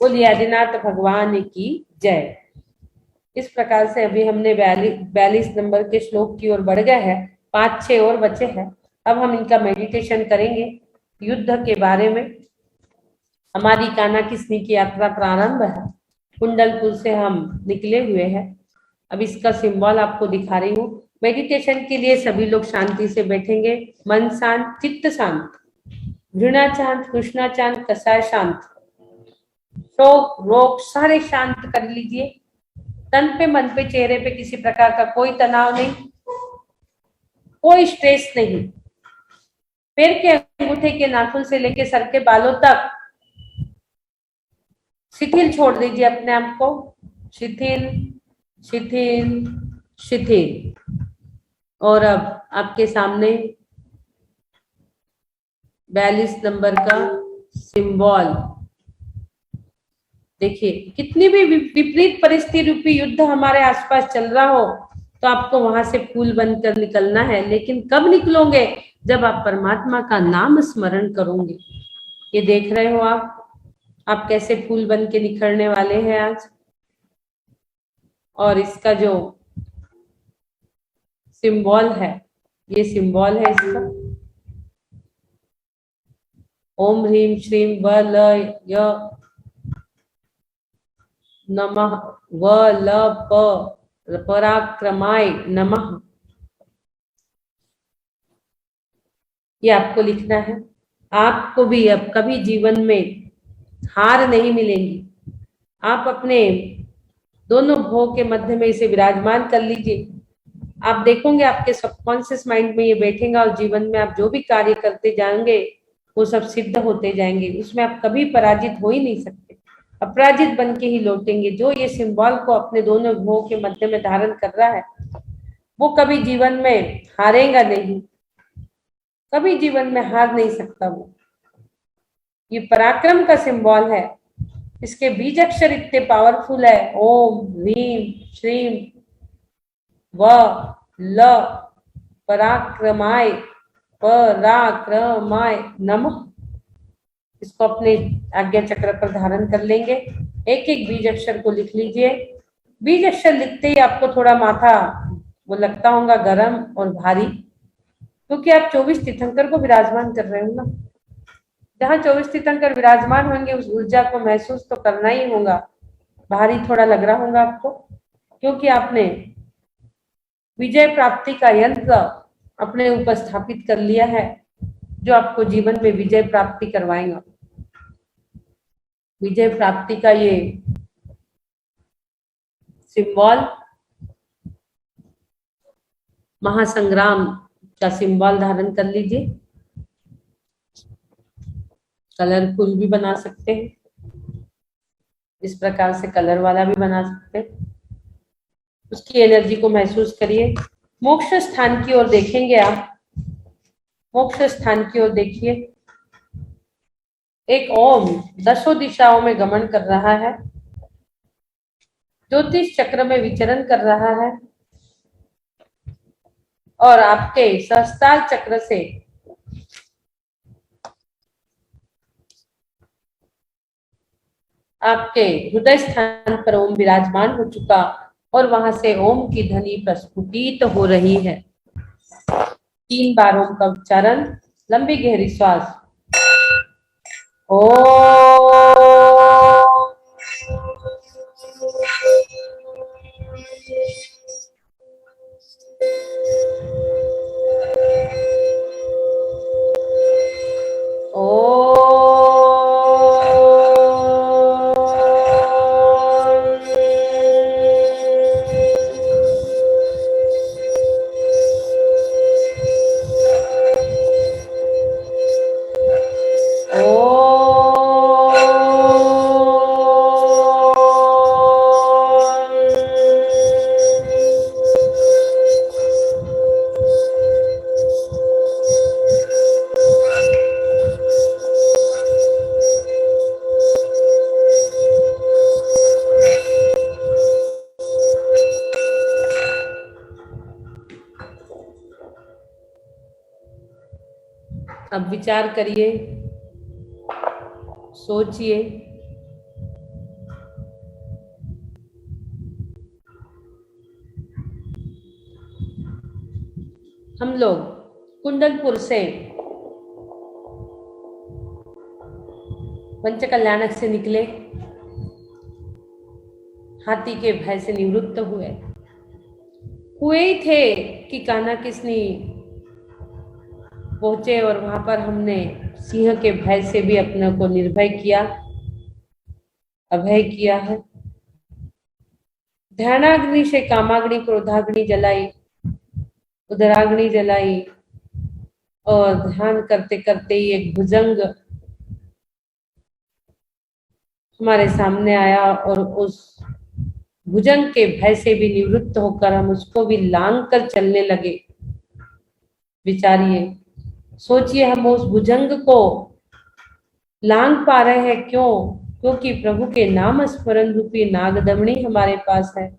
बोलिए आदिनाथ भगवान की जय। इस प्रकार से अभी हमने 42 नंबर के श्लोक की ओर बढ़ गए हैं, 5-6 और बचे हैं। अब हम इनका मेडिटेशन करेंगे। युद्ध के बारे में हमारी कान्हा किस्नी की यात्रा प्रारंभ है। कुंडलपुर से हम निकले हुए हैं। अब इसका सिंबल आपको दिखा रही हूँ। मेडिटेशन के लिए सभी लोग शांति से बैठेंगे, मन शांत, चित्त शांत, घृणा शांत, कृष्णा शांत, कसाय शांत, शोक रोग सारे शांत कर लीजिए। तन पे, मन पे, चेहरे पे किसी प्रकार का कोई तनाव नहीं, कोई स्ट्रेस नहीं। पैर के अंगूठे के नाखून से लेकर सर के बालों तक शिथिल छोड़ दीजिए अपने आप को। शिथिल शिथिल शिथिल। और अब आपके सामने 42 नंबर का सिंबल देखिए। कितनी भी विपरीत परिस्थिति रूपी युद्ध हमारे आसपास चल रहा हो तो आपको वहां से फूल बनकर निकलना है। लेकिन कब निकलोगे? जब आप परमात्मा का नाम स्मरण करोगे। ये देख रहे हो आप कैसे फूल बन के निखरने वाले हैं आज। और इसका जो सिंबल है, ये सिंबल है इसका ओम ह्रीम श्रीम वलय नमः पराक्रमाय नमः। ये आपको लिखना है। आपको भी अब कभी जीवन में हार नहीं मिलेगी। आप अपने दोनों भोग के मध्य में इसे विराजमान कर लीजिए। आप देखोगे आपके सबकॉन्शियस माइंड में ये बैठेगा और जीवन में आप जो भी कार्य करते जाएंगे वो सब सिद्ध होते जाएंगे। उसमें आप कभी पराजित हो ही नहीं सकते, अपराजित बन के ही लौटेंगे। जो ये सिंबल को अपने दोनों भोग के मध्य में धारण कर रहा है वो कभी जीवन में हारेगा नहीं, कभी जीवन में हार नहीं सकता वो। ये पराक्रम का सिंबल है। इसके बीज अक्षर इतने पावरफुल है। ओम ह्रीम श्रीम व ल पराक्रमाय नमः। इसको अपने आज्ञा चक्र पर धारण कर लेंगे। एक एक बीज अक्षर को लिख लीजिए। बीज अक्षर लिखते ही आपको थोड़ा माथा वो लगता होगा गर्म और भारी, क्योंकि आप 24 तीर्थंकर को विराजमान कर रहे हो ना। जहाँ 24 तीर्थंकर विराजमान होंगे उस ऊर्जा को महसूस तो करना ही होगा। भारी थोड़ा लग रहा होगा आपको, क्योंकि आपने विजय प्राप्ति का यंत्र अपने ऊपर स्थापित कर लिया है, जो आपको जीवन में विजय प्राप्ति करवाएगा। विजय प्राप्ति का ये सिंबल महासंग्राम का सिंबल धारण कर लीजिए। कलरफुल भी बना सकते हैं, इस प्रकार से कलर वाला भी बना सकते हैं। उसकी एनर्जी को महसूस करिए। मोक्ष स्थान की ओर देखेंगे आप। मोक्ष स्थान की ओर देखिए। एक ओम 10 दिशाओं में गमन कर रहा है, ज्योतिष चक्र में विचरण कर रहा है और आपके सहस्त्रार चक्र से आपके हृदय स्थान पर ओम विराजमान हो चुका और वहां से ओम की ध्वनि प्रस्फुटित हो रही है। 3 बार ओम का उच्चारण, लंबी गहरी श्वास। ओ अब विचार करिए, सोचिए हम लोग कुंडलपुर से पंचकल्याणक से निकले, हाथी के भय से निवृत्त हुए ही थे कि कान्हा किसनी पहुंचे और वहां पर हमने सिंह के भय से भी अपने को निर्भय किया, अभय किया है। ध्यानाग्नि से कामाग्नि क्रोधाग्नि जलाई, उदराग्नि जलाई और ध्यान करते करते ही एक भुजंग हमारे सामने आया और उस भुजंग के भय से भी निवृत्त होकर हम उसको भी लांग कर चलने लगे। विचारिए, सोचिए, हम उस भुजंग को लांग पा रहे हैं, क्यों? क्योंकि प्रभु के नाम स्मरण रूपी नागदमनी हमारे पास है।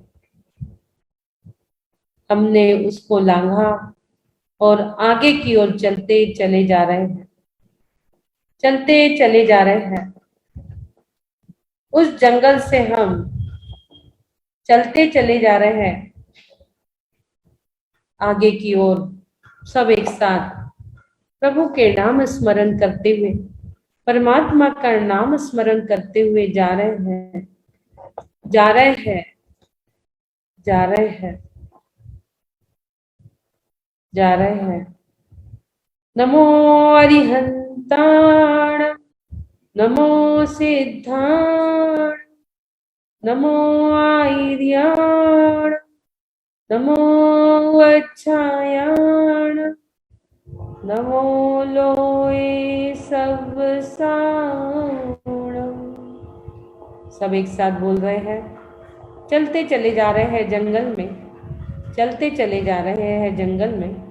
हमने उसको लांघा और आगे की ओर चलते चले जा रहे हैं, चलते चले जा रहे हैं। उस जंगल से हम चलते चले जा रहे हैं आगे की ओर, सब एक साथ प्रभु के नाम स्मरण करते हुए, परमात्मा का नाम स्मरण करते हुए जा रहे हैं, जा रहे हैं, जा रहे हैं, जा रहे हैं। नमो अरिहंताण, नमो सिद्धाण, नमो आयर्याण, नमो अच्छायाण, नमो लोए सब साणम। सब एक साथ बोल रहे हैं। चलते चले जा रहे हैं जंगल में, चलते चले जा रहे हैं जंगल में।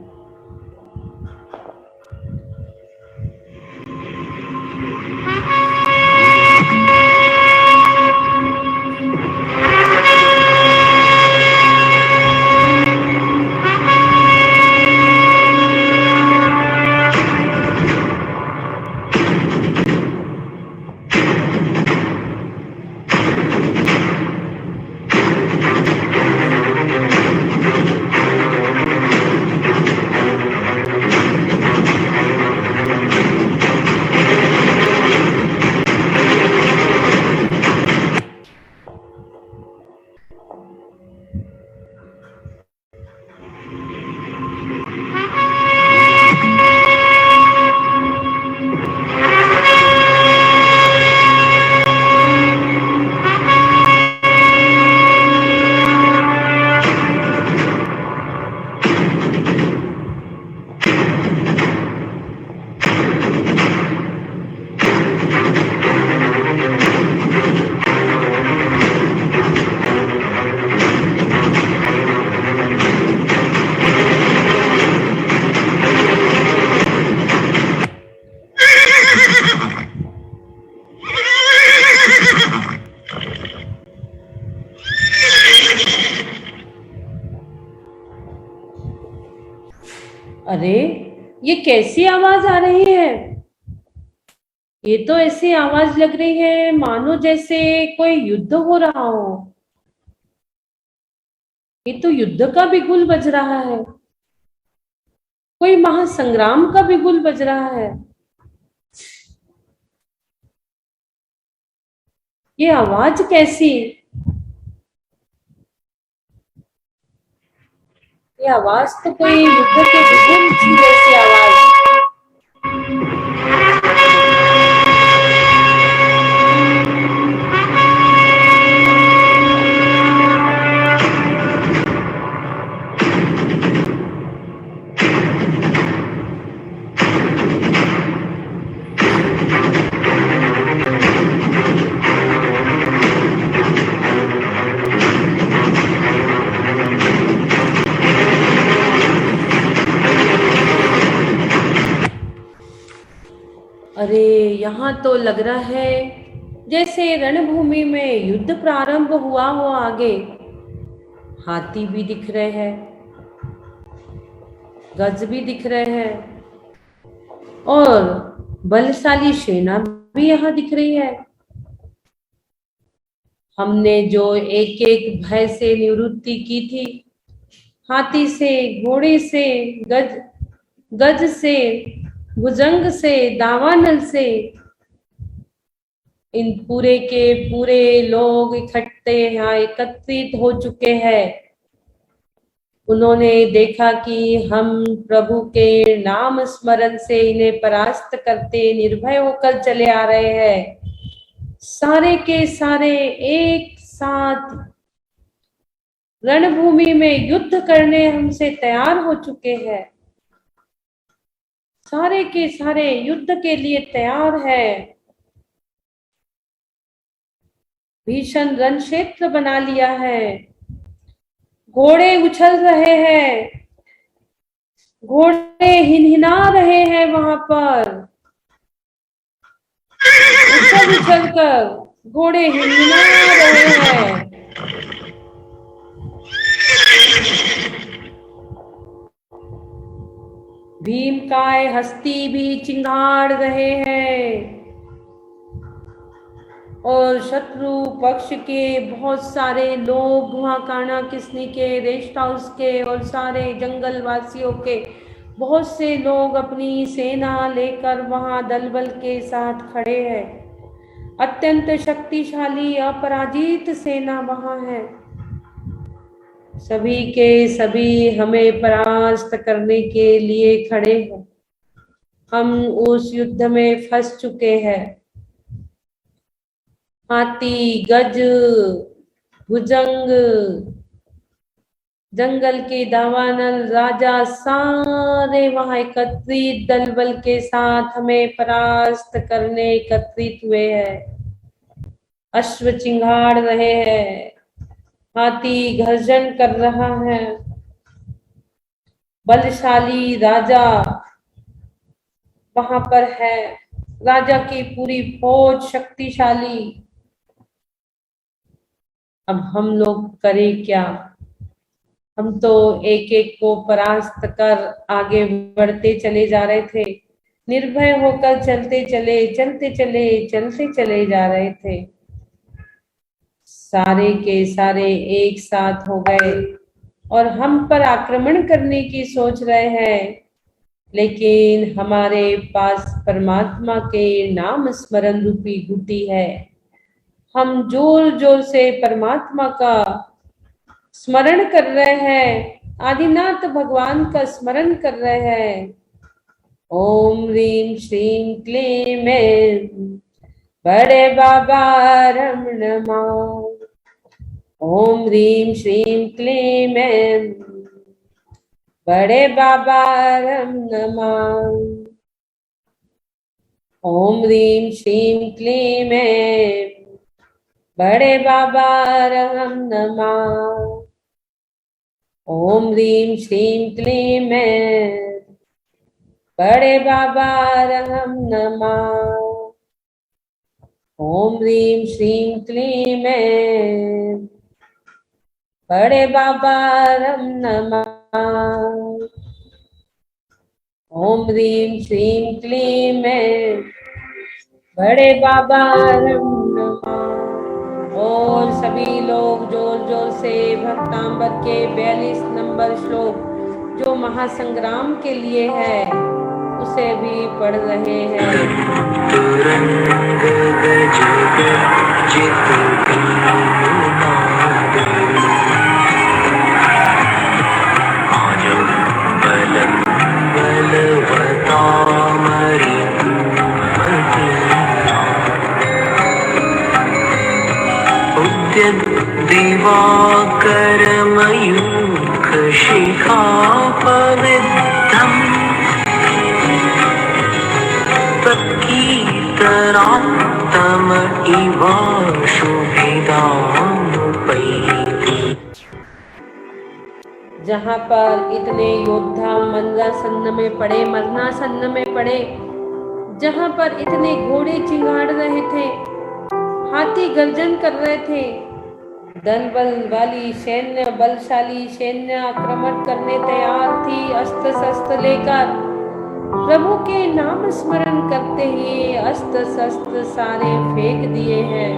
अरे, ये कैसी आवाज आ रही है? ये तो ऐसी आवाज लग रही है मानो जैसे कोई युद्ध हो रहा हो। ये तो युद्ध का बिगुल बज रहा है, कोई महासंग्राम का बिगुल बज रहा है। ये आवाज कैसी? ये आवाज तो कोई युद्ध के बिगुल की जैसी आवाज। अरे, यहाँ तो लग रहा है जैसे रणभूमि में युद्ध प्रारंभ हुआ हो। आगे हाथी भी दिख रहे हैं, गज भी दिख रहे हैं और बलशाली सेना भी यहाँ दिख रही है। हमने जो एक एक भय से निवृत्ति की थी, हाथी से, घोड़े से, गज से, भुजंग से, दावानल से, इन पूरे के पूरे लोग इकट्ठे यहाँ एकत्रित हो चुके हैं। उन्होंने देखा कि हम प्रभु के नाम स्मरण से इन्हें परास्त करते निर्भय होकर चले आ रहे हैं। सारे के सारे एक साथ रणभूमि में युद्ध करने हमसे तैयार हो चुके हैं। सारे के सारे युद्ध के लिए तैयार है। भीषण रण क्षेत्र बना लिया है। घोड़े उछल रहे हैं, घोड़े हिनहिना रहे हैं वहां पर, उछल उछल कर घोड़े हिनहिना रहे हैं। भीमकाय हस्ती भी चिंगाड़ रहे हैं और शत्रु पक्ष के बहुत सारे लोग, वहां काना किस्नी के, रेस्ट हाउस के और सारे जंगल वासियों के बहुत से लोग अपनी सेना लेकर वहां दलबल के साथ खड़े हैं। अत्यंत शक्तिशाली अपराजित सेना वहां है। सभी के सभी हमें परास्त करने के लिए खड़े हैं। हम उस युद्ध में फंस चुके हैं। हाथी, गज, भुजंग, जंगल के दावानल, राजा सारे वहां एकत्रित दलबल के साथ हमें परास्त करने एकत्रित हुए हैं। अश्व चिंगाड़ रहे हैं, हाथी गर्जन कर रहा है, बलशाली राजा वहां पर है, राजा की पूरी फौज शक्तिशाली। अब हम लोग करें क्या? हम तो एक एक को परास्त कर आगे बढ़ते चले जा रहे थे, निर्भय होकर चलते चले जा रहे थे। सारे के सारे एक साथ हो गए और हम पर आक्रमण करने की सोच रहे हैं, लेकिन हमारे पास परमात्मा के नाम स्मरण रूपी गुटी है। हम जोर जोर से परमात्मा का स्मरण कर रहे हैं, आदिनाथ भगवान का स्मरण कर रहे हैं। ओम ह्रीं श्रीं क्लीं ऐं बड़े बाबा रम नमः। ओम ह्रीं श्रीं क्लीं ऐं बड़े बाबा रम नमः। ओम ह्रीं श्रीं क्लीं ऐं बड़े बाबा रम नमः। ओम ह्रीं श्रीं क्लीं ऐं बड़े बाबा रम नमः। ओम ह्रीं श्रीं क्लीं ऐं बड़े बाबा रम नमः। ओम ह्रीं श्रीं क्लीं ऐं बड़े बाबा रम नमः। और सभी लोग जोर जोर से भक्तांबर के 42 नंबर श्लोक जो महासंग्राम के लिए है उसे भी पढ़ रहे हैं। दिवाकर मयूख शिखा पवित्रम तत्कीर्तनात्तम इवा शुभिदामुपैति। जहाँ पर इतने योद्धा मरणासन्न में पड़े, मरणासन्न में पड़े, जहाँ पर इतने घोड़े चिंगाड़ रहे थे, हाथी गर्जन कर रहे थे, दलबल वाली सैन्य, बलशाली सैन्य आक्रमण करने तैयार थी, अस्त्र शस्त्र लेकर। प्रभु के नाम स्मरण करते ही अस्त्र शस्त्र सारे फेंक दिए हैं।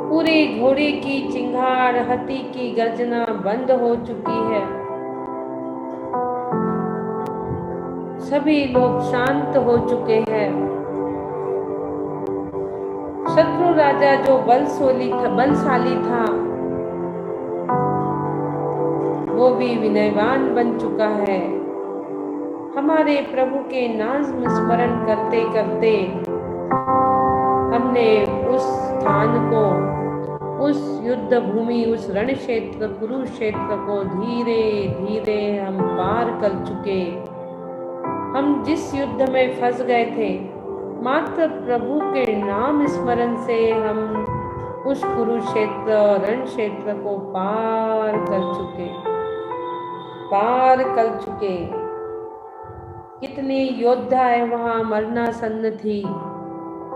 पूरे घोड़े की चिंगाड़, हाथी की गर्जना बंद हो चुकी है। सभी लोग शांत हो चुके हैं। शत्रु राजा जो बलशाली था, वो भी विनयवान बन चुका है। हमारे प्रभु के नाम स्मरण करते करते हमने उस स्थान को, उस युद्ध भूमि, उस रण क्षेत्र, कुरुक्षेत्र को धीरे धीरे हम पार कर चुके। हम जिस युद्ध में फंस गए थे, मात्र प्रभु के नाम स्मरण से हम उस कुरुक्षेत्र रण क्षेत्र को पार कर चुके। कितने योद्धाएं वहां मरणासन्न थी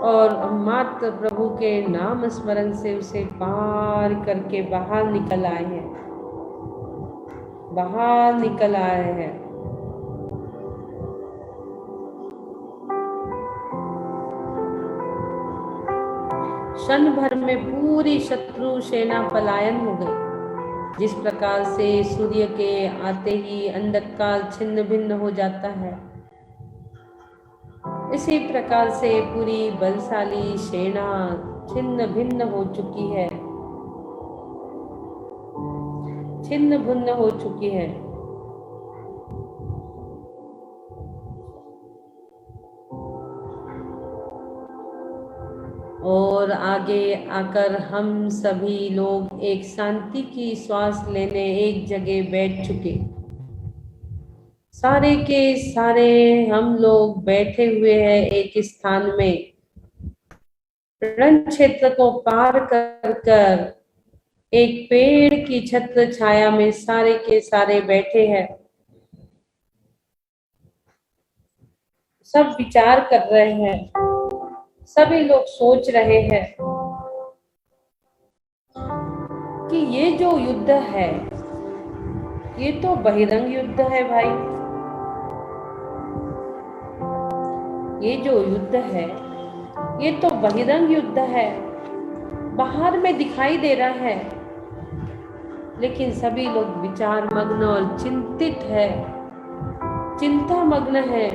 और मात्र प्रभु के नाम स्मरण से उसे पार करके बाहर निकल आए हैं। क्षण भर में पूरी शत्रु सेना पलायन हो गई। जिस प्रकार से सूर्य के आते ही अंधकार छिन्न भिन्न हो जाता है, इसी प्रकार से पूरी बलशाली सेना छिन्न भिन्न हो चुकी है। और आगे आकर हम सभी लोग एक शांति की श्वास लेने एक जगह बैठ चुके। सारे के सारे हम लोग बैठे हुए हैं एक स्थान में। रण क्षेत्र को पार कर एक पेड़ की छत्र छाया में सारे के सारे बैठे हैं। सब विचार कर रहे हैं, सभी लोग सोच रहे हैं कि ये जो युद्ध है, ये तो बहिरंग युद्ध है भाई। ये जो युद्ध है, ये तो बहिरंग युद्ध है, बाहर में दिखाई दे रहा है, लेकिन सभी लोग विचार मग्न और चिंता मग्न है।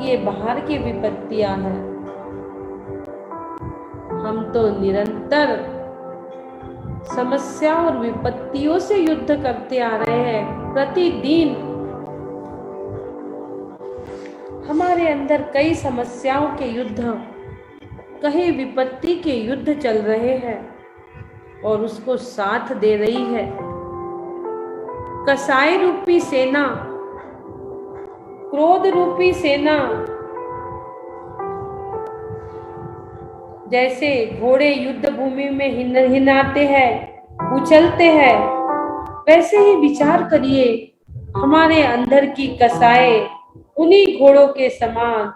ये बाहर की विपत्तियां हैं। हम तो निरंतर समस्या और विपत्तियों से युद्ध करते आ रहे हैं। प्रतिदिन हमारे अंदर कई समस्याओं के युद्ध, कई विपत्ति के युद्ध चल रहे हैं और उसको साथ दे रही है कसाई रूपी सेना, क्रोध रूपी सेना। जैसे घोड़े युद्ध भूमि में हिनाते हैं, उछलते हैं, वैसे ही विचार करिए हमारे अंदर की कसाई उन्हीं घोड़ों के समान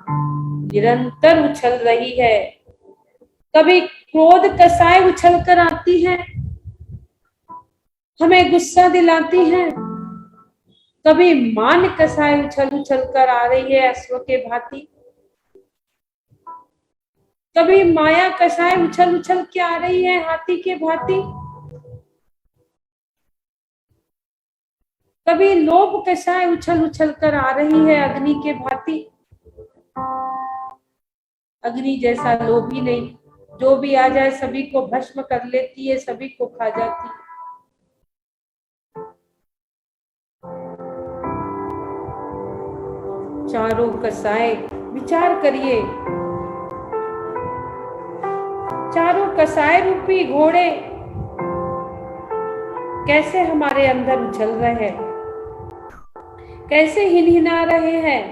निरंतर उछल रही है। कभी क्रोध कसाई उछल कर आती है, हमें गुस्सा दिलाती है। कभी मान कसाई उछल कर आ रही है अश्व के भांति। कभी माया कसाई उछल के आ रही है हाथी के भांति। कभी लोभ कसाई उछल कर आ रही है अग्नि के भांति। अग्नि जैसा लोभी नहीं, जो भी आ जाए सभी को भस्म कर लेती है, सभी को खा जाती है। चारों कसाई, विचार करिए, चारों कसाई रूपी घोड़े कैसे हमारे अंदर उछल रहे हैं, कैसे हिनहिना रहे हैं।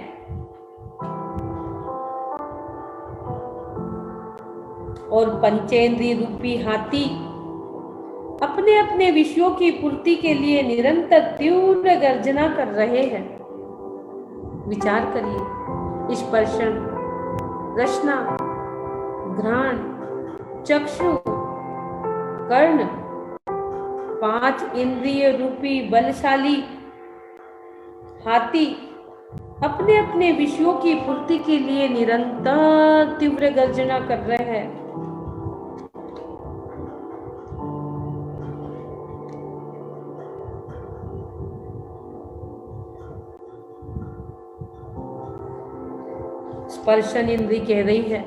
और पंचेंद्रिय रूपी हाथी अपने अपने विषयों की पूर्ति के लिए निरंतर तीव्र गर्जना कर रहे हैं। विचार करिए, स्पर्शन, रसना, घ्राण, चक्षु, कर्ण, 5 इंद्रिय रूपी बलशाली हाथी अपने अपने विषयों की पूर्ति के लिए निरंतर तीव्र गर्जना कर रहे हैं। स्पर्शन इंद्री कह रही है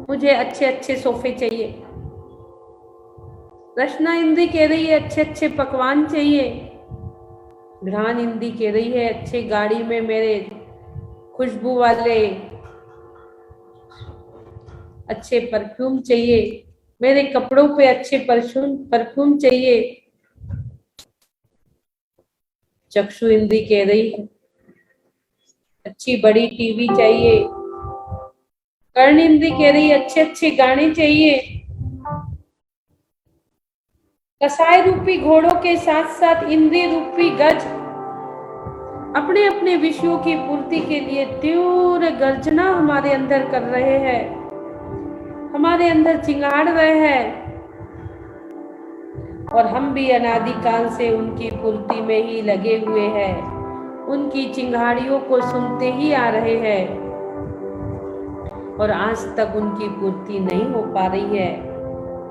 मुझे अच्छे अच्छे सोफे चाहिए। रसना इंद्री कह रही है अच्छे अच्छे पकवान चाहिए। घ्राण इंद्री कह रही है अच्छे गाड़ी में मेरे खुशबू वाले अच्छे परफ्यूम चाहिए, मेरे कपड़ों पे अच्छे परफ्यूम चाहिए। चक्षु इंद्री कह रही है अच्छी बड़ी टीवी चाहिए। कर्ण इंद्री कह रही है अच्छे अच्छे गाने चाहिए। कसाय रूपी घोड़ों के साथ साथ इंद्रिय रूपी गज अपने अपने विषयों की पूर्ति के लिए तीव्र गर्जना हमारे अंदर कर रहे हैं, हमारे अंदर चिंगाड़ रहे हैं, और हम भी अनादिकाल से उनकी पूर्ति में ही लगे हुए हैं, उनकी चिंगाड़ियों को सुनते ही आ रहे हैं और आज तक उनकी पूर्ति नहीं हो पा रही है।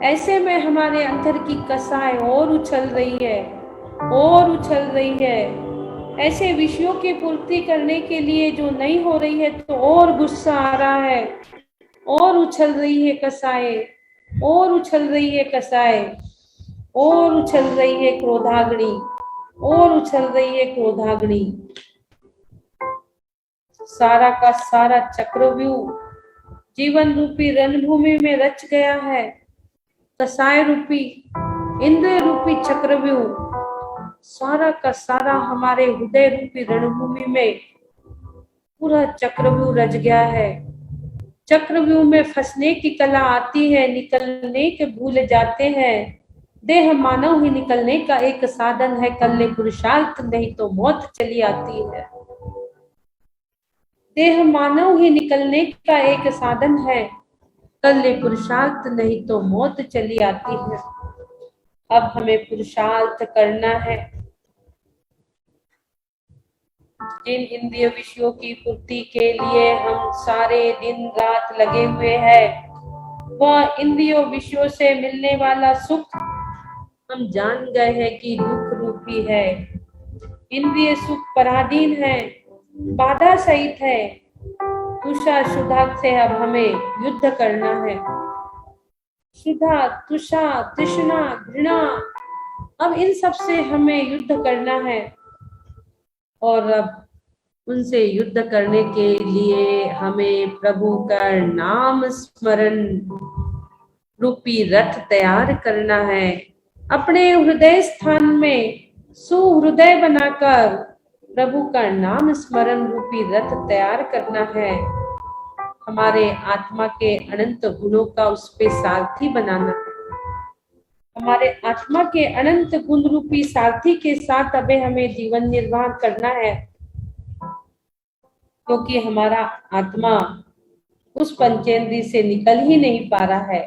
ऐसे में हमारे अंदर की कसाय और उछल रही है और उछल रही है। ऐसे विषयों की पूर्ति करने के लिए जो नहीं हो रही है तो और गुस्सा आ रहा है, और उछल रही है कसाय, और उछल रही है कसाय, और उछल रही है क्रोधाग्नि, और उछल रही है क्रोधाग्नि। सारा का सारा चक्रव्यूह जीवन रूपी रणभूमि में रच गया है। कसाय रूपी इंद्रिय रूपी चक्रव्यूह सारा का सारा हमारे हृदय रूपी रणभूमि में पूरा चक्रव्यूह रच गया है। चक्रव्यूह में फंसने की कला आती है, निकलने के भूल जाते हैं। देह मानव ही निकलने का एक साधन है, कल्ले पुरुषार्थ नहीं तो मौत चली आती है। देह मानव ही निकलने का एक साधन है, कल्ले पुरुषार्थ नहीं तो मौत चली आती है। अब हमें पुरुषार्थ करना है। जिन इंद्रिय विषयों की पूर्ति के लिए हम सारे दिन रात लगे हुए हैं, वह इंद्रियों विषयों से मिलने वाला सुख हम जान गए हैं कि दुख रूपी है। इंद्रिय सुख पराधीन है, बाधा सहित है। तुषा शुद्धा से अब हमें युद्ध करना है। शुद्धा, तुषा, तृष्णा, घृणा, अब इन सब से हमें युद्ध करना है। और अब उनसे युद्ध करने के लिए हमें प्रभु का नाम स्मरण रूपी रथ तैयार करना है। अपने हृदय स्थान में सुहृदय बनाकर प्रभु का नाम स्मरण रूपी रथ तैयार करना है। हमारे आत्मा के अनंत गुणों का उस पे सारथी बनाना है। हमारे आत्मा के अनंत गुण रूपी सारथी के साथ अबे हमें जीवन निर्वाह करना है, क्योंकि हमारा आत्मा उस पंचेंद्री से निकल ही नहीं पा रहा है।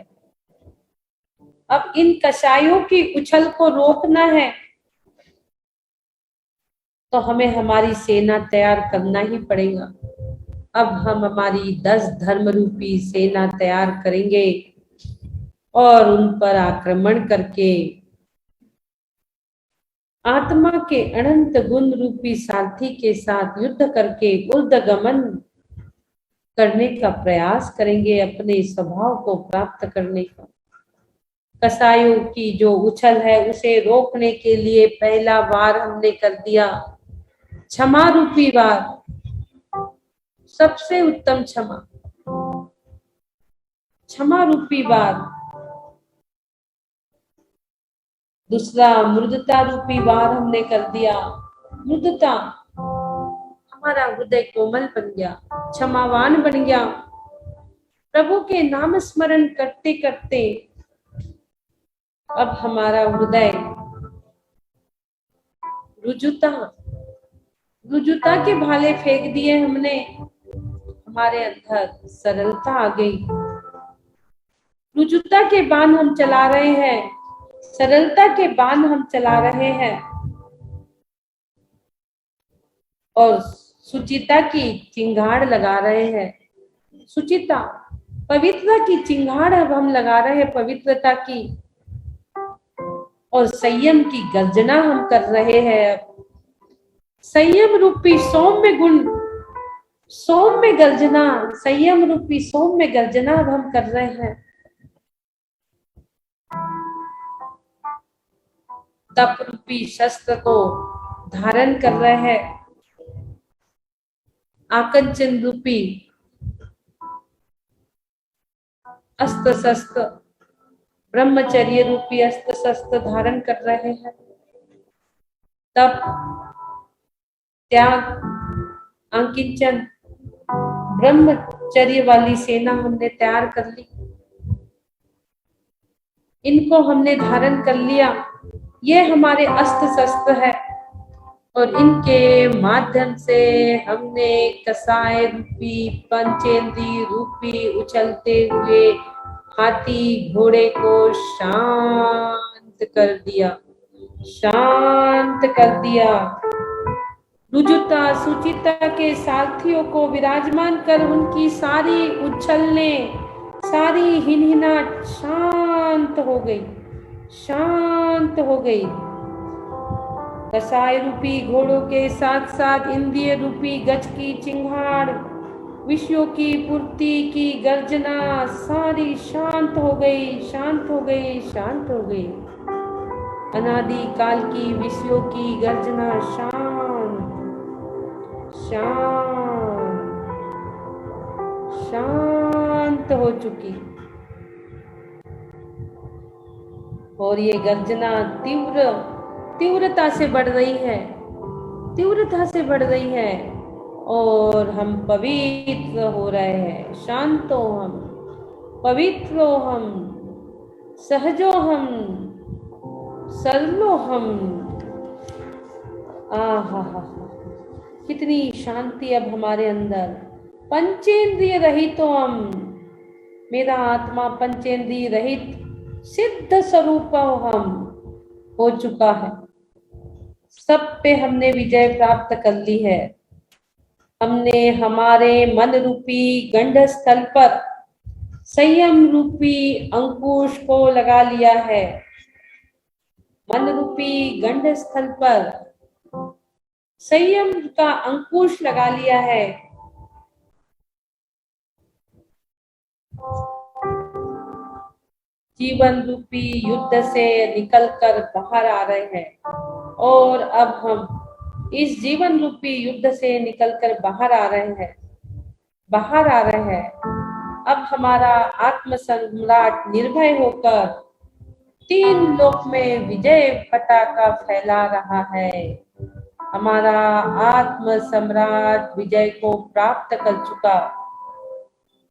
अब इन कषायों की उछल को रोकना है तो हमें हमारी सेना तैयार करना ही पड़ेगा। अब हम हमारी 10 धर्म रूपी सेना तैयार करेंगे और उन पर आक्रमण करके आत्मा के अनंत गुण रूपी सारथी के साथ युद्ध करके ऊर्ध्वगमन करने का प्रयास करेंगे, अपने स्वभाव को प्राप्त करने का। कसायों की जो उछल है उसे रोकने के लिए पहला वार हमने कर दिया, क्षमा रूपी वार, सबसे उत्तम क्षमा, क्षमा रूपी वार। दूसरा मृदुता रूपी वार हमने कर दिया। मृदुता, हमारा हृदय कोमल बन गया, क्षमावान बन गया। प्रभु के नाम स्मरण करते करते अब हमारा हृदय रुजुता के भाले फेंक दिए हमने। हमारे अंदर सरलता आ गई। रुजुता के बाण हम चला रहे हैं, सरलता के बाण हम चला रहे हैं और सुचिता की चिंगाड़ लगा रहे हैं। सुचिता, पवित्रता की चिंगाड़ अब हम लगा रहे हैं, पवित्रता की, और संयम की गर्जना हम कर रहे हैं। संयम रूपी सौम्य गुण सौम्य गर्जना, संयम रूपी सौम्य गर्जना अब हम कर रहे हैं। तप रूपी शस्त्र को धारण कर रहे हैं। आकंचन रूपी अस्त्र शस्त्र, ब्रह्मचर्य रूपी अस्त्र शस्त्र धारण कर रहे हैं। तप, त्याग, आकिंचन, ब्रह्मचर्य वाली सेना हमने तैयार कर ली। इनको हमने धारण कर लिया। ये हमारे अस्त्र शस्त्र है और इनके माध्यम से हमने कसाय रूपी पंचेंद्रिय रूपी उछलते हुए हाथी घोड़े को शांत कर दिया, शांत कर दिया। रुजुता सुचिता के सारथियों को विराजमान कर उनकी सारी उछलने, सारी हिनहिनाहट शांत हो गई, शांत हो गई। कसाय रूपी घोड़ों के साथ साथ इंद्रिय रूपी गज की चिंगाड़, विषयों की पूर्ति की गर्जना सारी शांत हो गई, शांत हो गई, शांत हो गई। अनादि काल की विषयों की गर्जना शांत, शांत, शांत हो चुकी। और ये गर्जना तीव्रता से बढ़ रही है, तीव्रता से बढ़ रही है और हम पवित्र हो रहे हैं। शांत हो हम, पवित्र हो हम, सहजो हम, सरलो हम। आहा, कितनी शांति अब हमारे अंदर। पंचेंद्रिय रहित हो हम, मेरा आत्मा पंचेंद्रिय रहित सिद्ध स्वरूप हम हो चुका है। सब पे हमने विजय प्राप्त कर ली है। हमने हमारे मन रूपी गंड स्थल पर संयम रूपी अंकुश को लगा लिया है। मन रूपी गंड स्थल पर संयम का अंकुश लगा लिया है। जीवन रूपी युद्ध से निकलकर बाहर आ रहे हैं और अब हम इस जीवन रूपी युद्ध से निकलकर बाहर आ रहे हैं, बाहर आ रहे हैं। अब हमारा आत्म सम्राट निर्भय होकर तीन लोक में विजय पताका फैला रहा है। हमारा आत्म सम्राट विजय को प्राप्त कर चुका,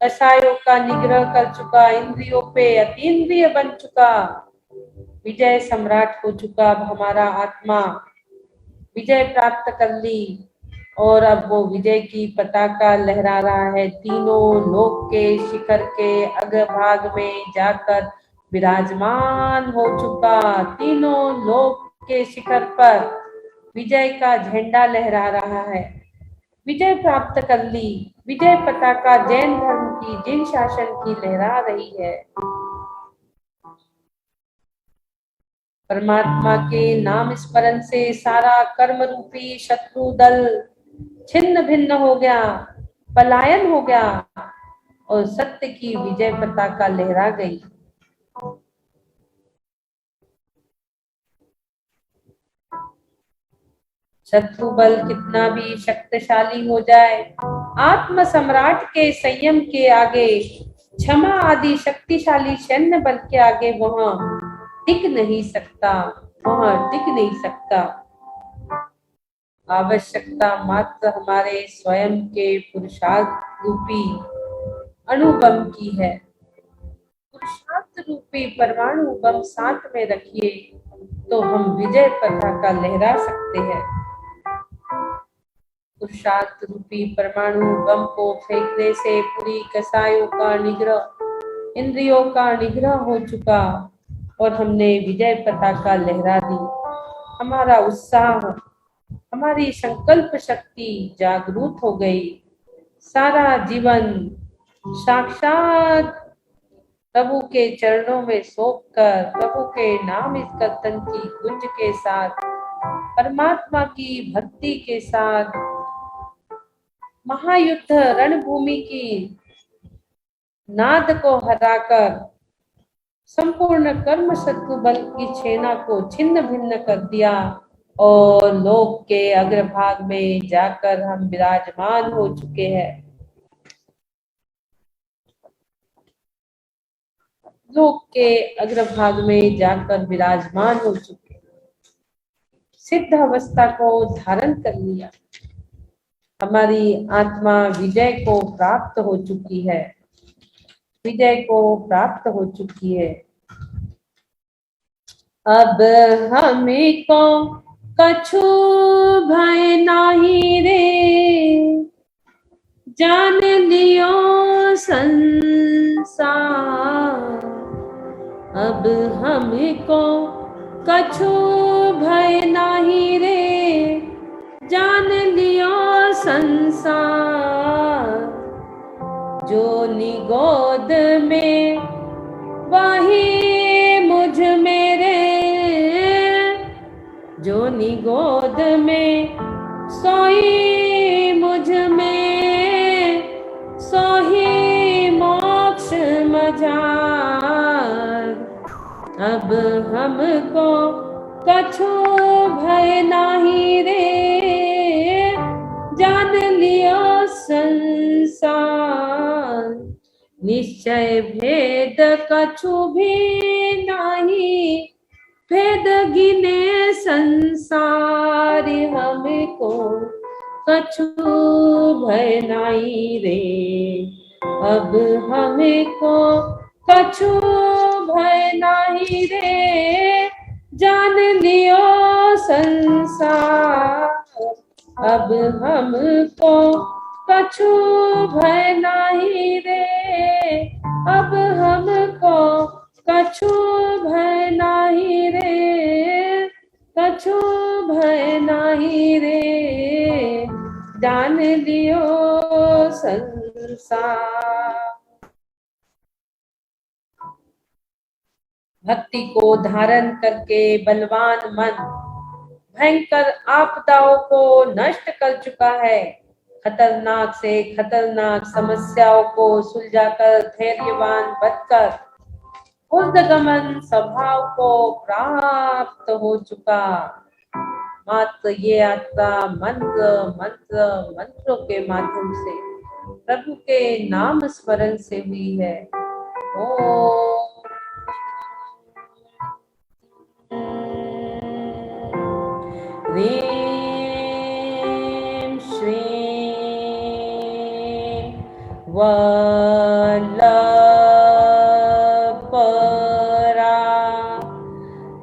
कसायों का निग्रह कर चुका, इंद्रियों पे अतीन्द्रिय बन चुका, विजय सम्राट हो चुका। अब हमारा आत्मा विजय प्राप्त कर ली और अब वो विजय की पताका लहरा रहा है। तीनों लोक के शिखर के अग्रभाग में जाकर विराजमान हो चुका। तीनों लोक के शिखर पर विजय का झंडा लहरा रहा है। विजय प्राप्त कर ली, विजय पताका जैन धर्म की, जिन शासन की लहरा रही है। परमात्मा के नाम स्मरण से सारा कर्म रूपी शत्रु दल छिन्न भिन्न हो गया, पलायन हो गया और सत्य की विजय पताका लहरा गई। शत्रु बल कितना भी शक्तिशाली हो जाए, आत्म सम्राट के संयम के आगे, क्षमा आदि शक्तिशाली सैन्य बल के आगे वहां टिक नहीं सकता, वहां टिक नहीं सकता। आवश्यकता मात्र हमारे स्वयं के पुरुषार्थ रूपी अणुबम की है। पुरुषार्थ रूपी परमाणु बम साथ में रखिए तो हम विजय पताका लहरा सकते हैं। पुरुषार्थ रूपी परमाणु बम को फेंकने से पूरी कसायों का निग्रह, इंद्रियों का निग्रह हो चुका और हमने विजय पताका लहरा दी। हमारा उत्साह, हमारी संकल्प शक्ति जागरूक हो गई। सारा जीवन साक्षात प्रभु के चरणों में सौंपकर, प्रभु के नाम इस कीर्तन की गुंज के साथ, परमात्मा की भक्ति के साथ महायुद्ध रणभूमि की नाद को हराकर संपूर्ण कर्म शत्रु बल की सेना को छिन्न भिन्न कर दिया और लोक के अग्रभाग में जाकर हम विराजमान हो चुके हैं। लोक के अग्रभाग में जाकर विराजमान हो चुके, सिद्ध अवस्था को धारण कर लिया। हमारी आत्मा विजय को प्राप्त हो चुकी है, विजय को प्राप्त हो चुकी है। अब हमको कछु भय नाही रे, जान लियो संसार। अब हमको कछु भय नाही रे, जान लियो संसार। जो निगोद में वही मुझ मेरे, जो निगोद में सोई मुझ में, सोही मोक्ष मझार। अब हमको कछु भय नाही रे, जान लियो संसार। निश्चय भेद कछु भी नाही, भेद गिने संसार। हमको कछु भय नाही रे, अब हमको कछु भय नाही रे, जान लियो संसार। अब हमको कछु भय नाही रे, अब हमको कछु भय नाही रे, कछु भय नाही रे, जान लियो संसार। भक्ति को धारण करके बलवान मन भयंकर आपदाओं को नष्ट कर चुका है। खतरनाक से खतरनाक समस्याओं को सुलझाकर धैर्यवान बनकर ऊर्ध्वगमन स्वभाव को प्राप्त हो चुका। मात्र ये यात्रा मंत्र मंत्र मंत्रों के माध्यम से प्रभु के नाम स्मरण से हुई है। ओम ह्रीं श्रीं वल्लभपरा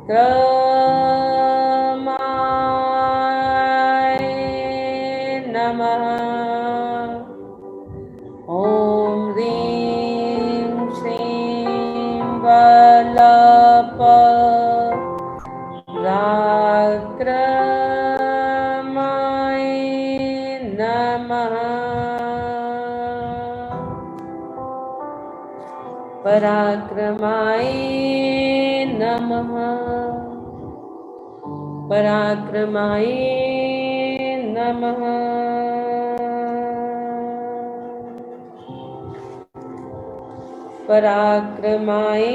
क्रमाय नमः। ओम ह्रीं श्रीं वल्लभपराक्रमाय नमः। पराक्रमाय नमः, पराक्रमाय नमः। पराक्रमाय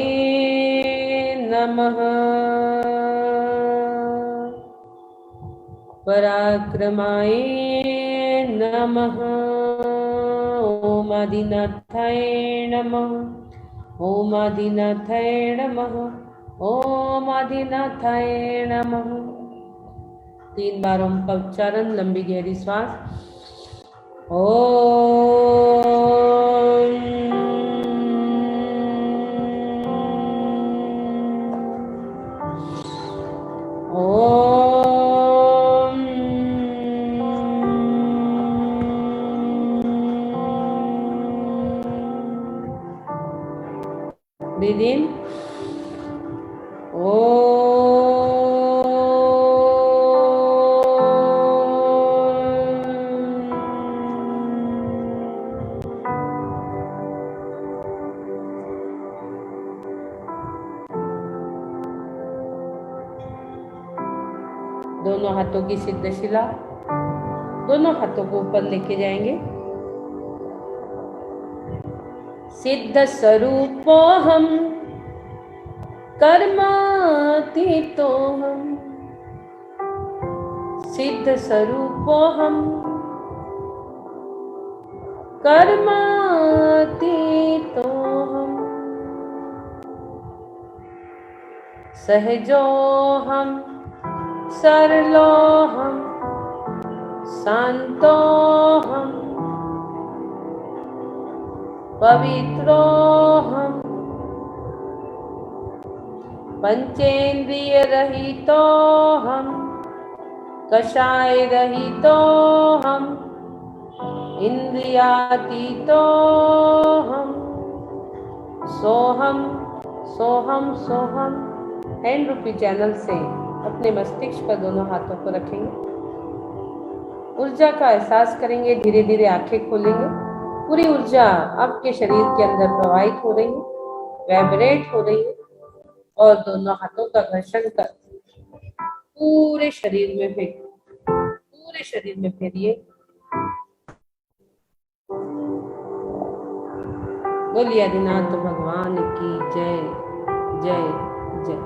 नमः, पराक्रमाय नमः। ओम आदिनाथाय नमः, ओम आदिनाथाय नमः, ओम आदिनाथाय नमः। 3 बार ओम का उच्चारण, लंबी गहरी श्वास। ओम ओम ब्रीथ इन। दोनों हाथों की सिद्ध शिला, दोनों हाथों को ऊपर लेके जाएंगे। सिद्ध स्वरूपोऽहं कर्मातीतोऽहम् सिद्ध स्वरूपोऽहं कर्मातीतोऽहम् सहजोऽहं सरलोऽहं शान्तोऽहं पवित्रोऽहं पंचेन्द्रियरहितोऽहं कषायरहितोऽहं इंद्रियातीतोऽहं सोहम सोहम सोहम। हैंड रूपी चैनल से अपने मस्तिष्क पर दोनों हाथों को रखेंगे, ऊर्जा का एहसास करेंगे, धीरे धीरे आंखें खोलेंगे। पूरी ऊर्जा आपके शरीर के अंदर प्रवाहित हो रही है, वाइब्रेट हो रही है और दोनों हाथों का घर्षण कर पूरे शरीर में फेरिए। बोलिए आदिनाथ भगवान की जय जय जय।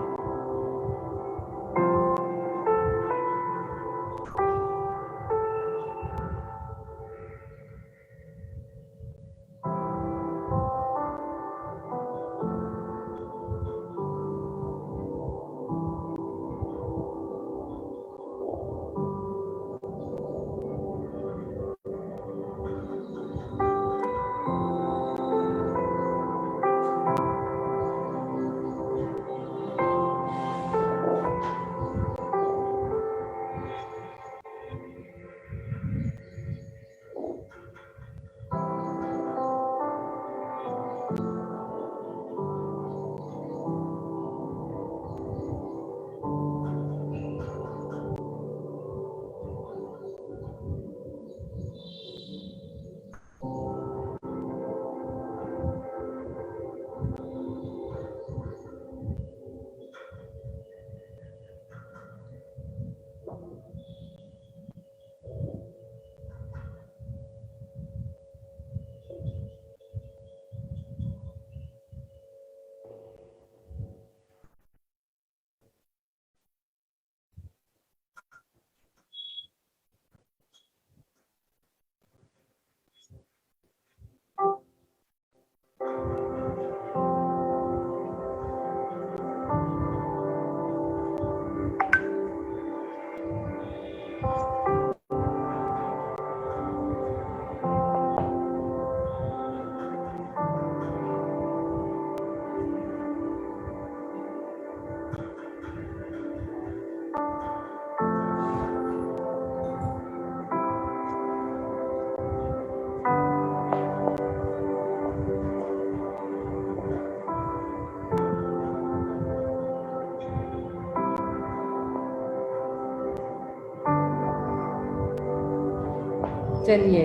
चलिए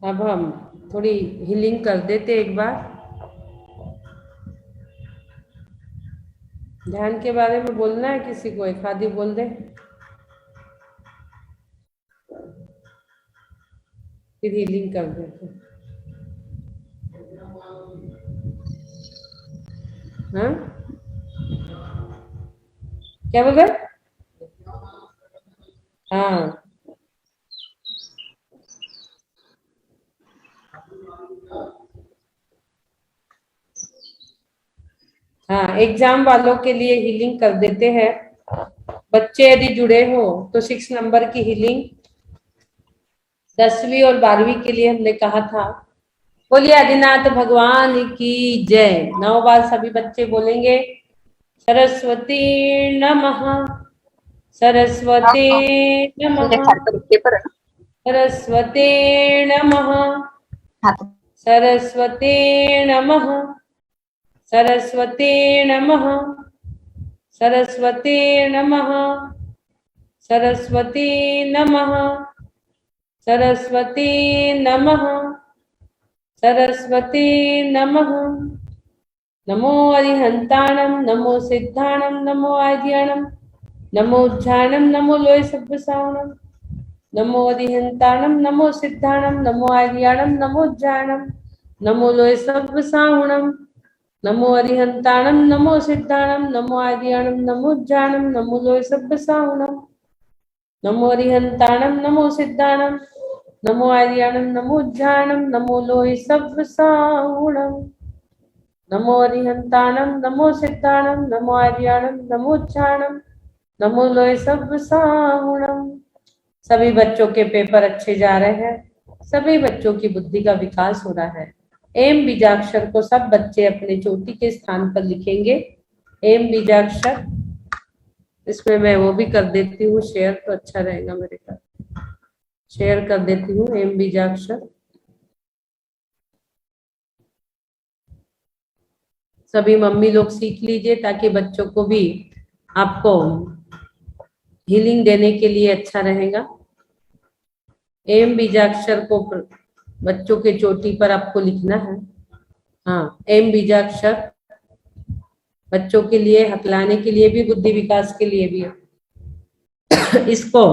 अब हम थोड़ी हीलिंग कर देते एक बार। ध्यान के बारे में बोलना है किसी को, एक आधी बोल दे, फिर हीलिंग कर देते। हाँ क्या बोल रहे? हाँ हाँ, एग्जाम वालों के लिए हीलिंग कर देते हैं। बच्चे यदि जुड़े हो तो 6 नंबर की हीलिंग 10वीं और 12वीं के लिए हमने कहा था। बोलिए आदिनाथ भगवान की जय। 9 बार सभी बच्चे बोलेंगे। सरस्वती नमः, सरस्वती नमः, सरस्वती नमः, सरस्वती नमः, सरस्वती नमः, सरस्वती नमः, सरस्वती नमः, सरस्वती नमः, सरस्वती नमः, नमो अरिहंताणम नमो सिद्धाणम नमो आद्याणम नमो उज्जानम नमो लोय सब्बसावणम नमो अरिहंताणम नमो सिद्धाणम नमो आर्याणम नमो उज्जानम नमो लोय सब्बसावणम नमो अरिहंताणम नमो सिद्धाणम नमो आर्याणम नमो उज्जानम नमो लोय सब्बसावणम नमो अरिहंताणम नमो सिद्धाणम नमो आर्याणम नमो उज्जानम नमो लोय सब्बसावणम नमो अरिहंताणम नमो सिद्धाणम नमो आर्याणम नमो उज्जानम नमो लोय सब्बसावणम। सभी बच्चों के पेपर अच्छे जा रहे हैं, सभी बच्चों की बुद्धि का विकास हो रहा है। एम बीजाक्षर को सब बच्चे अपने चोटी के स्थान पर लिखेंगे। एम बीजाक्षर, इसमें मैं वो भी कर देती हूँ शेयर, तो अच्छा रहेगा मेरे का, शेयर कर देती हूँ एम बीजाक्षर। सभी मम्मी लोग सीख लीजिए ताकि बच्चों को भी आपको हीलिंग देने के लिए अच्छा रहेगा। एम बीजाक्षर को बच्चों के चोटी पर आपको लिखना है। हाँ, एम बीजाक्षर बच्चों के लिए, हकलाने के लिए भी, बुद्धि विकास के लिए भी है। इसको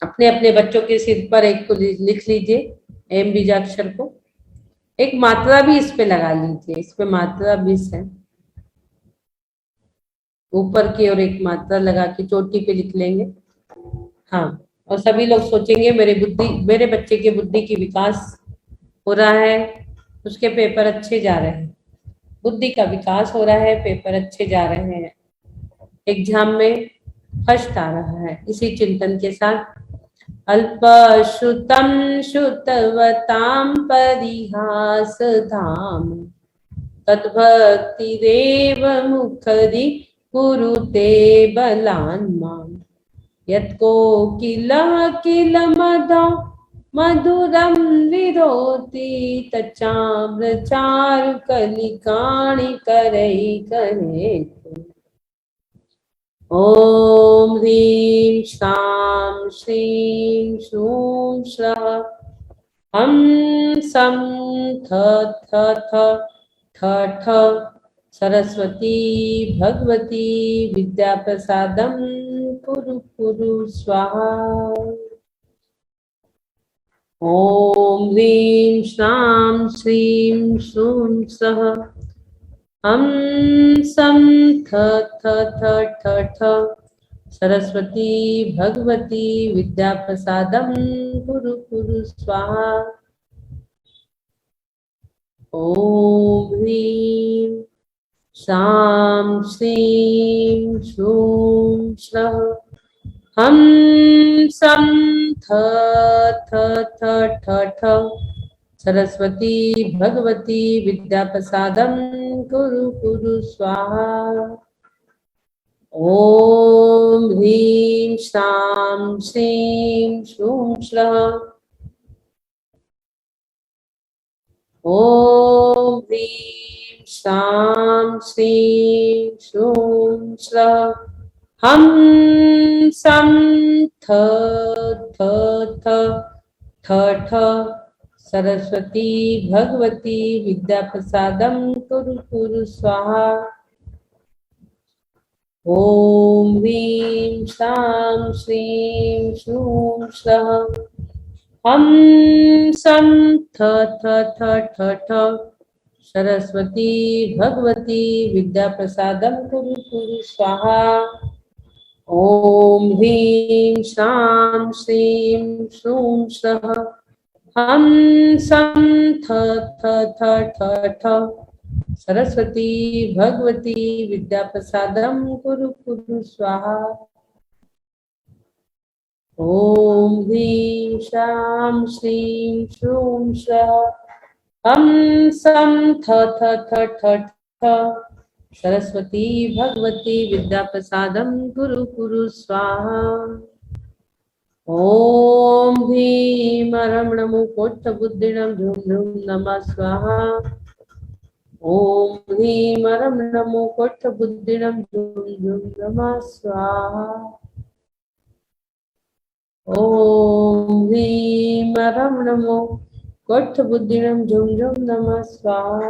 अपने अपने बच्चों के सिर पर एक को लिख लीजिए, एम बीजाक्षर को। एक मात्रा भी इस पे लगा लीजिए, इस पे मात्रा 20 है, ऊपर की ओर एक मात्रा लगा के चोटी पे लिख लेंगे। हाँ, और सभी लोग सोचेंगे मेरे बच्चे के बुद्धि की विकास हो रहा है, उसके पेपर अच्छे जा रहे हैं, बुद्धि का विकास हो रहा है, पेपर अच्छे जा रहे हैं, एग्जाम में फर्स्ट आ रहा है। इसी चिंतन के साथ अल्पश्रुतं श्रुतवतां परिहासधाम तद्भक्तिरेव मुखरि कुरुते बलान् माम् यत्कोकिलः किलमदा मधुरं विरोति तच्चाम्रचारुकलिकाणि करैकहेतु। ॐ ह्रीं श्रां श्रीं श्रूं श्रः हं सं थ थ थ ठ ठ सरस्वती भगवती विद्याप्रसादं कुरु कुरु स्वाहा। ॐ ह्रीं श्रां श्रीं श्रूं स्वः हं सं थ थ थ ठ ठ सरस्वती भगवती विद्याप्रसादं कुरु कुरु स्वाहा। ॐ ह्रीं श्रां श्रीं श्रूं श्रः हं सं थ थ थ ठ ठ सरस्वती भगवती विद्याप्रसादं कुरु कुरु स्वाहा। ॐ ह्रीं श्रां श्रीं श्रूं श्रः ॐ ह्रीं श्रां श्रीं श्रूं श्रः हं सं थ थ थ ठ ठ सरस्वती भगवती विद्याप्रसादं कुरु कुरु स्वाहा। ॐ ह्रीं श्रां श्रीं श्रूं श्रः हं सं थ थ थ ठ ठ सरस्वती भगवती विद्याप्रसादं कुरु कुरु स्वाहा। ॐ ह्रीं श्रां श्रीं श्रूं श्रः हं सं थ थ थ ठ ठ सरस्वती भगवती विद्याप्रसादं कुरु कुरु स्वाहा। ॐ ह्रीं श्रां श्रीं श्रूं श्रः हं सं थ थ थ ठ ठ सरस्वती भगवती विद्याप्रसादं कुरु कुरु स्वाहा। ॐ ह्रीं रं नमो कोट्ठबुद्धिनं झुं झुं नमः स्वाहा। ॐ ह्रीं रं नमो कोट्ठबुद्धिनं झुं झुं नमः स्वाहा। ॐ ह्रीं रं नमो कोट्ठबुद्धिनं झुं झुं नमः स्वाहा।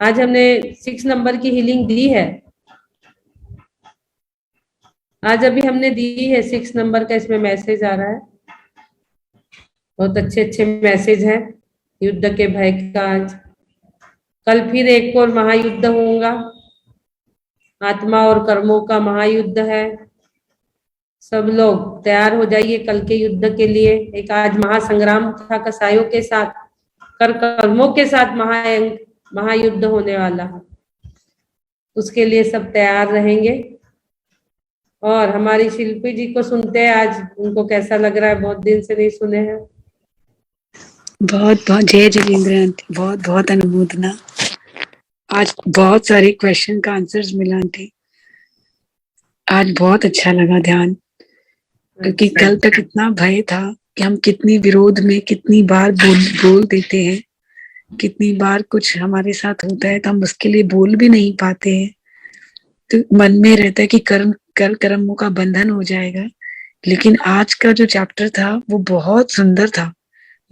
आज हमने 6 नंबर की हीलिंग दी है। आज अभी हमने दी है 6 नंबर का, इसमें मैसेज आ रहा है। बहुत अच्छे अच्छे मैसेज हैं युद्ध के भय का। आज कल फिर एक और महायुद्ध होगा, आत्मा और कर्मों का महायुद्ध है। सब लोग तैयार हो जाइए कल के युद्ध के लिए। एक आज महासंग्राम था कसायों के साथ, कर कर्मों के साथ महायुद्ध होने वाला है। उसके लिए सब तैयार रहेंगे। और हमारी शिल्पी जी को सुनते हैं आज, उनको कैसा लग रहा है? बहुत दिन से नहीं सुने हैं। बहुत बहुत जय जितेंद्र आंटी, बहुत बहुत अनुमोदना। आज बहुत सारे क्वेश्चन का आंसर्स मिला आंटी। आज बहुत अच्छा लगा ध्यान, क्योंकि कल तक इतना भय था कि हम कितनी विरोध में कितनी बार बोल देते हैं, कितनी बार कुछ हमारे साथ होता है तो हम उसके लिए बोल भी नहीं पाते हैं। तो मन में रहता है कि कर्मों का बंधन हो जाएगा। लेकिन आज का जो चैप्टर था वो बहुत सुंदर था।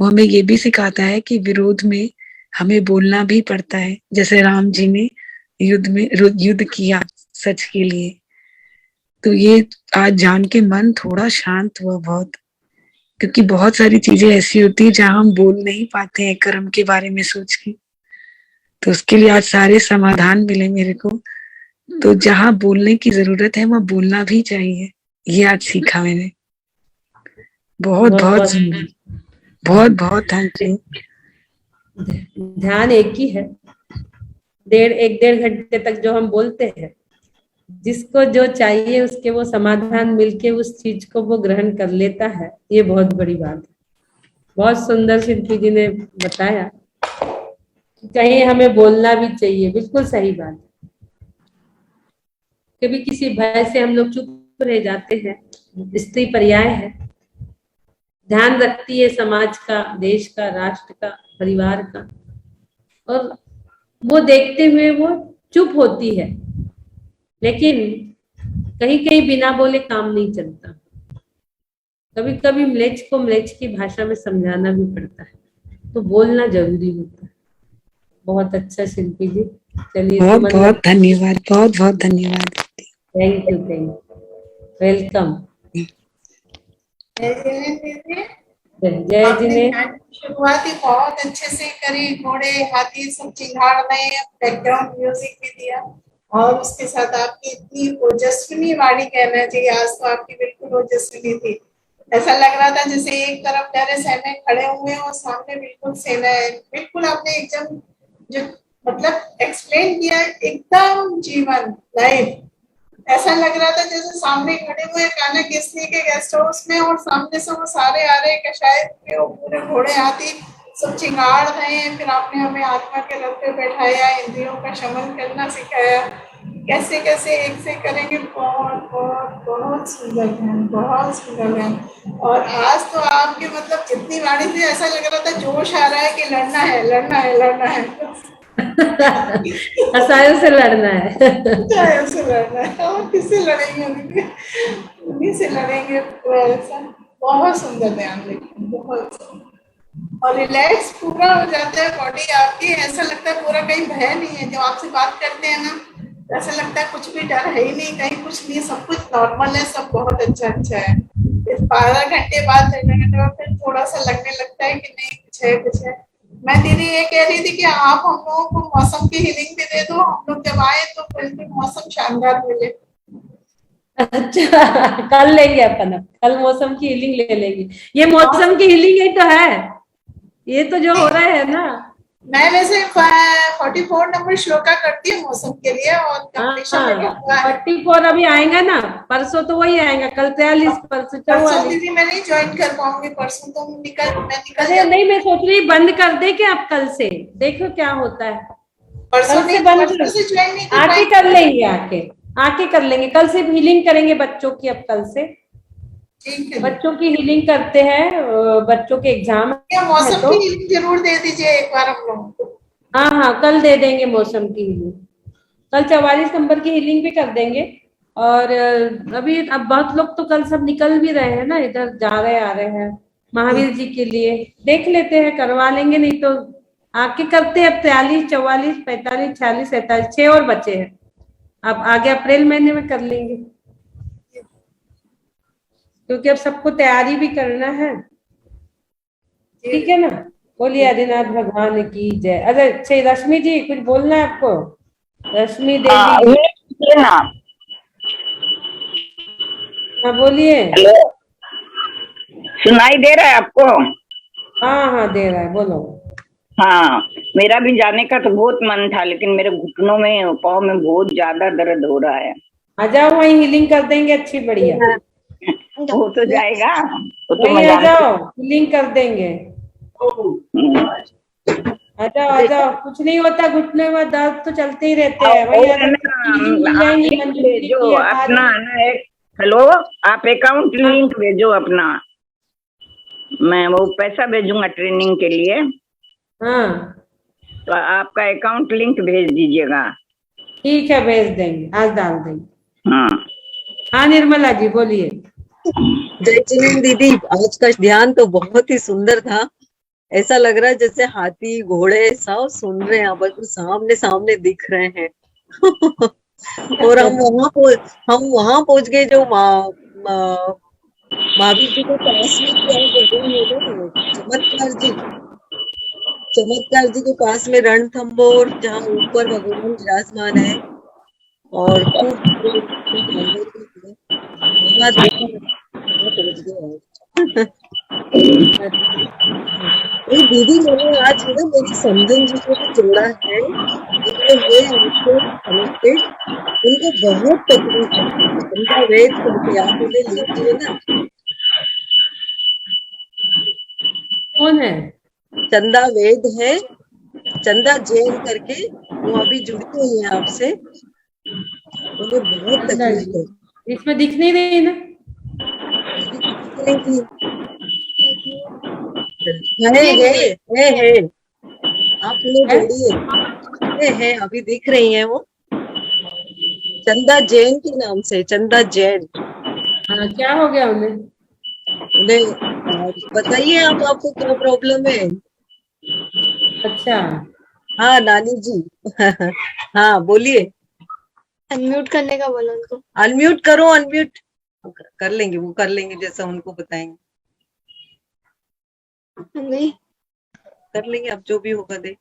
वो हमें ये भी सिखाता है कि विरोध में हमें बोलना भी पड़ता है, जैसे राम जी ने युद्ध किया सच के लिए। तो ये आज जान के मन थोड़ा शांत हुआ बहुत, क्योंकि बहुत सारी चीजें ऐसी होती है जहां हम बोल नहीं पाते हैं कर्म के बारे में सोच के। तो उसके लिए आज सारे समाधान मिले मेरे को। तो जहां बोलने की जरूरत है वहां बोलना भी चाहिए, ये आज सीखा मैंने। बहुत बहुत सुंदर, बहुत बहुत थैंक यू। ध्यान एक ही है, एक डेढ़ घंटे तक जो हम बोलते हैं, जिसको जो चाहिए उसके वो समाधान मिलके उस चीज को वो ग्रहण कर लेता है। ये बहुत बड़ी बात है। बहुत सुंदर शिल्पी जी ने बताया, कहीं हमें बोलना भी चाहिए। बिल्कुल सही बात है। कभी किसी भय से हम लोग चुप रह जाते हैं, स्त्री पर्याय है, ध्यान रखती है समाज का, देश का, राष्ट्र का, परिवार का, और वो देखते हुए वो चुप होती है। लेकिन कहीं कहीं बिना बोले काम नहीं चलता। कभी कभी म्लेच्छ को म्लेच्छ की भाषा में समझाना भी पड़ता है, तो बोलना जरूरी होता है। बहुत अच्छा शिल्पी जी, चलिए। बहुत बहुत धन्यवाद, बहुत बहुत धन्यवाद। Thank you, welcome. जय जी ने शुरुआत ही बहुत अच्छे से करी, घोड़े हाथी सब चिंगाड़ रहे हैं, बैकग्राउंड म्यूजिक भी दिया, और उसके साथ आपकी इतनी ओजस्विनी वाणी, कहना चाहिए आज तो आपकी बिल्कुल ओजस्विनी थी। ऐसा लग रहा था जैसे एक तरफ प्यारे सैनिक खड़े हुए हैं और सामने बिल्कुल सेना है। बिल्कुल आपने एकदम जो मतलब एक्सप्लेन किया, एकदम जीवन लाइव। ऐसा लग रहा था जैसे सामने खड़े हुए कान्हा किसनी के गेस्ट हाउस में, और सामने से वो सारे आ रहे हैं, शायद के वो पूरे घोड़े हाथी सब चिंगाड़ रहे हैं। फिर आपने हमें आत्मा के रथ पे बैठाया, इंद्रियों का शमन करना सिखाया, कैसे कैसे एक से करेंगे। बहुत बहुत बहुत सुंदर ध्यान, बहुत सुंदर ध्यान। और आज तो आपके मतलब जितनी वाणी थी, ऐसा लग रहा था जोश आ रहा है कि लड़ना है, लड़ना है, लड़ना है। हसायों से लड़ना है। हसायों से लड़ना है, और किससे लड़ेंगे? उन्हीं से लड़ेंगे। बहुत सुंदर ध्यान, लेकिन बहुत सुंदर। और रिलैक्स पूरा हो जाता है बॉडी आपकी, ऐसा लगता है पूरा कहीं भय नहीं है। जब आपसे बात करते हैं ना, ऐसा लगता है कुछ भी डर है ही नहीं, कहीं कुछ नहीं, सब कुछ नॉर्मल है, सब बहुत अच्छा अच्छा है। 12 घंटे बाद, 13 घंटे बाद फिर थोड़ा सा लगने लगता है कि नहीं कुछ है, कुछ है। मैं दीदी ये कह रही थी कि आप हम लोगों को मौसम की हीलिंग भी दे दो, हम लोग जब आए तो बिल्कुल मौसम शानदार मिले। अच्छा, कल लेंगे अपन, कल मौसम की हीलिंग ले लेंगे। ये मौसम की हीलिंग ही तो है, ये तो जो हो रहा है ना। मैं वैसे 44 नंबर श्लोका करती हूँ मौसम के लिए, और 44 अभी आएगा ना, परसों तो वही आएगा, कल 43, परसों 44। दीदी मैं नहीं ज्वाइन कर पाऊंगी परसों, तो मैं निकल नहीं, मैं सोच रही बंद कर दे क्या आप कल से, देखो क्या होता है। परसों से बंद आके कर लेंगे, आके कर लेंगे। कल से हीलिंग करेंगे बच्चों की, अब कल से बच्चों की हीलिंग करते हैं। बच्चों के एग्जाम मौसम की हीलिंग जरूर दे दीजिए एक बार हम लोगों को। हाँ, कल दे देंगे मौसम की हीलिंग। कल 44 नंबर की हीलिंग भी कर देंगे। और अभी अब बहुत लोग तो कल सब निकल भी रहे हैं ना, इधर जा रहे आ रहे हैं महावीर जी के लिए। देख लेते हैं, करवा लेंगे, नहीं तो आके करते हैं। अब 43, 44, 45, 46, 47, 6 और बचे हैं। अब आगे अप्रैल महीने में कर लेंगे, क्योंकि अब सबको तैयारी भी करना है। ठीक है ना? बोलिए आदिनाथ भगवान की जय। अच्छा रश्मि जी कुछ बोलना है आपको? रश्मि देवी, ये ना, हाँ बोलिए। हेलो, सुनाई दे रहा है आपको? हाँ हाँ दे रहा है, बोलो। हाँ, मेरा भी जाने का तो बहुत मन था, लेकिन मेरे घुटनों में, पाँव में बहुत ज्यादा दर्द हो रहा है। आ जाओ, वहीं हीलिंग कर देंगे अच्छी बढ़िया। हो तो जाएगा, वो तो वहीं मैं आ जानती जाओ, हीलिंग कर देंगे। हूँ। आ जाओ, कुछ नहीं होता, घुटने में दर्द तो चलते ही रहते हैं। वहीं आ और है जाओ, ना, हीलिंग मिल आप जाएंगी, लिंक मंजूरी जी भेजो की हमारी। अपना, है ना, एक, हेलो, आप अकाउंट लिंक भेजो अपना, मैं वो पैसा भेजूंगा ट्रेनिंग के लिए, हाँ तो आपका अकाउंट लिंक भेज दीजिएगा। ठीक है, भेज देंगे, आज डाल देंगे। हाँ हाँ निर्मला जी बोलिए। जय जिनेंद्र दीदी, आज का ध्यान तो बहुत ही सुंदर था। ऐसा लग रहा है जैसे हाथी घोड़े सब सुन रहे हैं, बिल्कुल सामने सामने दिख रहे हैं। और हम वहां पहुंच गए जो महावीर जी के पास में क्या जगह है ना, चमत्कार जी के पास में रणथंभौर, जहाँ ऊपर भगवान विराजमान है और खूब जानवर भी थे। वहाँ देखा, वहाँ पहुंच गए। ये दीदी, मैंने आज ना मेरी समझन जी को भी जोड़ा है, जितने हुए हमसे कनेक्टेड, उनको बहुत तकलीफ है। चंदा वेद करके आप उन्हें लीजिए ना। कौन है? चंदा वेद है, चंदा जैन करके, वो अभी जुड़ी हुई है आपसे। उन्हें बहुत तकलीफ है। इसमें दिख नहीं रही ना? है आप उन्हें जोड़िए। है अभी दिख रही है वो, चंदा जैन के नाम से, चंदा जैन। हाँ क्या हो गया उन्हें? उन्हें बताइए आप, आपको क्या प्रॉब्लम है? अच्छा हाँ नानी जी। हाँ बोलिए। अनम्यूट करने का बोला उनको। अनम्यूट करो, अनम्यूट कर लेंगे, वो कर लेंगे जैसा उनको बताएंगे। नहीं कर लेंगे, अब जो भी होगा देख।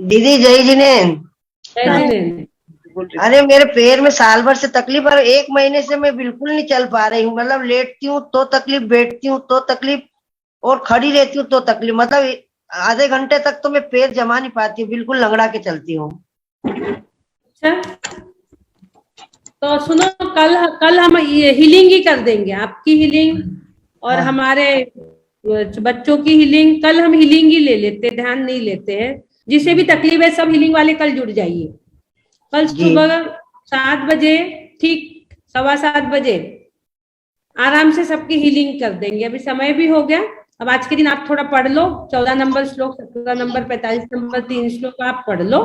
दीदी जय जिनेंद्र। जय जिनेंद्र। अरे मेरे पैर में साल भर से तकलीफ है, 1 महीने से मैं बिल्कुल नहीं चल पा रही हूँ। मतलब लेटती हूँ तो तकलीफ, बैठती हूँ तो तकलीफ, और खड़ी रहती हूँ तो तकलीफ। मतलब आधे घंटे तक तो मैं पैर जमा नहीं पाती हूँ, बिल्कुल लंगड़ा के चलती हूँ। अच्छा तो सुनो, कल हम ये हीलिंग ही कर देंगे, आपकी हीलिंग और हाँ। हमारे बच्चों की हीलिंग। कल हम हीलिंग ही ले लेते, ध्यान नहीं लेते हैं। जिसे भी तकलीफ है सब हीलिंग वाले कल जुड़ जाइए। कल सुबह 7 बजे, ठीक 7:15 बजे आराम से सबकी हीलिंग कर देंगे। अभी समय भी हो गया। अब आज के दिन आप थोड़ा पढ़ लो, 14 नंबर श्लोक, 17 नंबर, 45 नंबर 3 श्लोक आप पढ़ लो।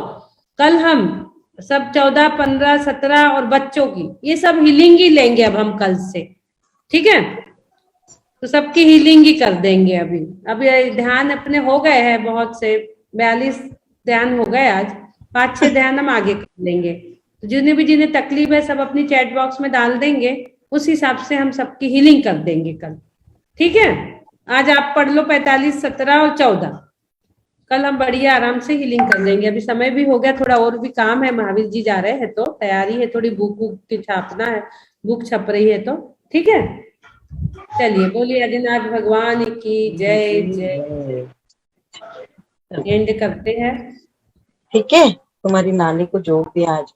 कल हम सब 14, 15, 17 और बच्चों की ये सब हीलिंग ही लेंगे अब हम कल से। ठीक है, तो सबकी हीलिंग ही कर देंगे। अभी ध्यान अपने हो गए हैं बहुत से, 42 ध्यान हो गए आज। 5-6 ध्यान हम आगे कर लेंगे। तो जिन्हें तकलीफ है सब अपनी चैट बॉक्स में डाल देंगे, उस हिसाब से हम सबकी हीलिंग कर देंगे कल। ठीक है, आज आप पढ़ लो 45, 17 और 14। कल हम बढ़िया आराम से हीलिंग कर लेंगे। अभी समय भी हो गया, थोड़ा और भी काम है। महावीर जी जा रहे हैं तो तैयारी है, थोड़ी बुक की छापना है, बुक छप रही है तो। ठीक है, चलिए बोलिए आदिनाथ भगवान की जय जय। एंड करते हैं। ठीक है, तुम्हारी नानी को जोड़ दिया आज।